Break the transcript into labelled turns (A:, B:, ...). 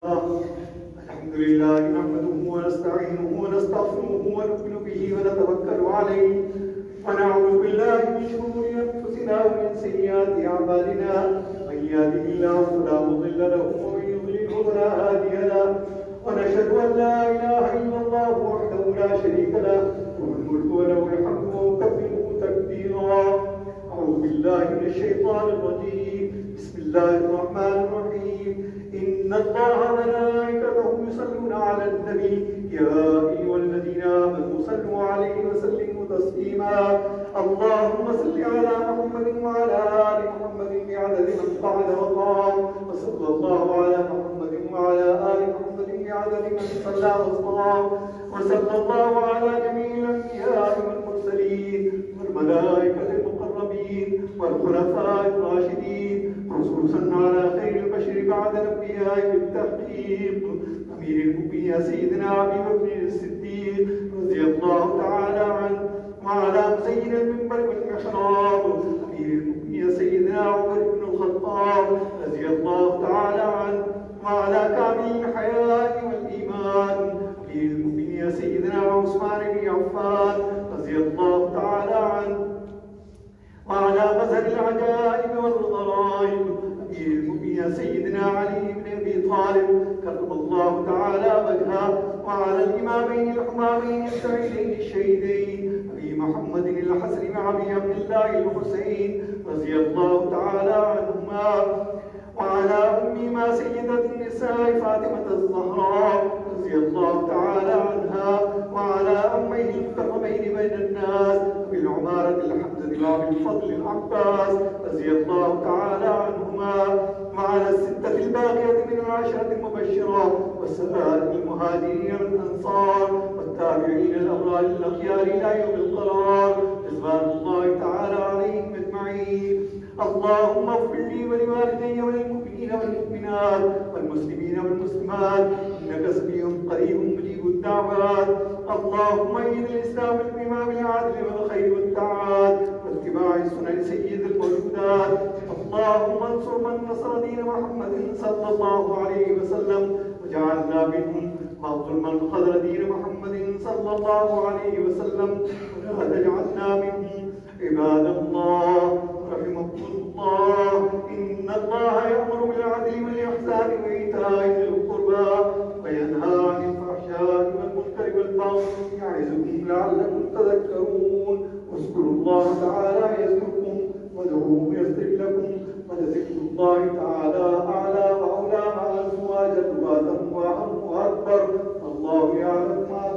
A: الحمد لله نحمده ونستعينه ونستغفره ونؤمن به ونتوكل عليه ونعوذ بالله من شرور انفسنا ومن سيئات اعمالنا من يهده الله فلا مضل له ومن يضلله فلا هادي له ونشهد ان لا اله الا الله وحده لا شريك له له الملك وله الحمد ونكبره تكبيرا. اعوذ بالله من الشيطان الرجيم. بسم الله الرحمن الرحيم. إن الله وملائكته يصلون على النبي يا أيها الذين آمنوا صلوا عليه وسلموا تسليما. اللهم صل على محمد وعلى آل محمد بعدد من قعد وقام وصلى الله على محمد وعلى آل محمد بعدد من صلى وصام وصلى الله على جميع الأنبياء والمرسلين والملائكة المقربين والخلفاء الراشدين خصوصا على خير البشر بعد الأنبياء بالتحقيق أمير المؤمنين سيدنا أبي بكر الصديق رضي الله تعالى عنه وعلى زين المنبر والمحراب أمير المؤمنين سيدنا عمر بن الخطاب رضي الله تعالى عنه وعلى كامل الحياة والإيمان أمير المؤمنين سيدنا عثمان بن عفان رضي الله تعالى عنه وعلى مظهر العجائب والغرائب أمير المؤمنين سيدنا علي بن أبي طالب كرم الله تعالى وجهه وعلى الإمامين الحمامين السعيدين الشهيدين أبي محمد الحسن مع أبي عبد الله الحسين رضي الله تعالى عنهما وعلى أمهما سيدة النساء فاطمة الزهراء رضي الله تعالى عنها وعلى أميه المكرمين بين الناس بالعمارة الحمزة وأبي الفضل العباس رضي الله تعالى عنهما وعلى الستة الباقية من العشرة المبشرة والسائر المهاجرين والأنصار والتابعين الأبرار الأخيار إلى يوم القرار رضوان الله تعالى عليهم أجمعين. اللهم اغفر لي ولوالدي وللمؤمنين والمؤمنات والمسلمين والمسلمات انك سميع قريب مجيب الدعوات. اللهم ايد الاسلام بما بالعدل والخير والتعاد واتباع سنن سيد الموجودات. اللهم انصر من نصر دين محمد صلى الله عليه وسلم وجعلنا منهم واغفر من خذل دين محمد صلى الله عليه وسلم ولا تجعلنا منهم. عباد الله رحمكم الله إن الله يأمر بالعدل والإحسان وإيتاء ذي القربى وينهى عن الفحشاء والمنكر والبغي يعظكم لعلكم تذكرون. واذكروا الله تعالى يذكركم وادعوه يستجب لكم ولذكر الله تعالى أعلى وأولى مع الأزواج أدواتا وأهم وأكبر. الله يعلم ما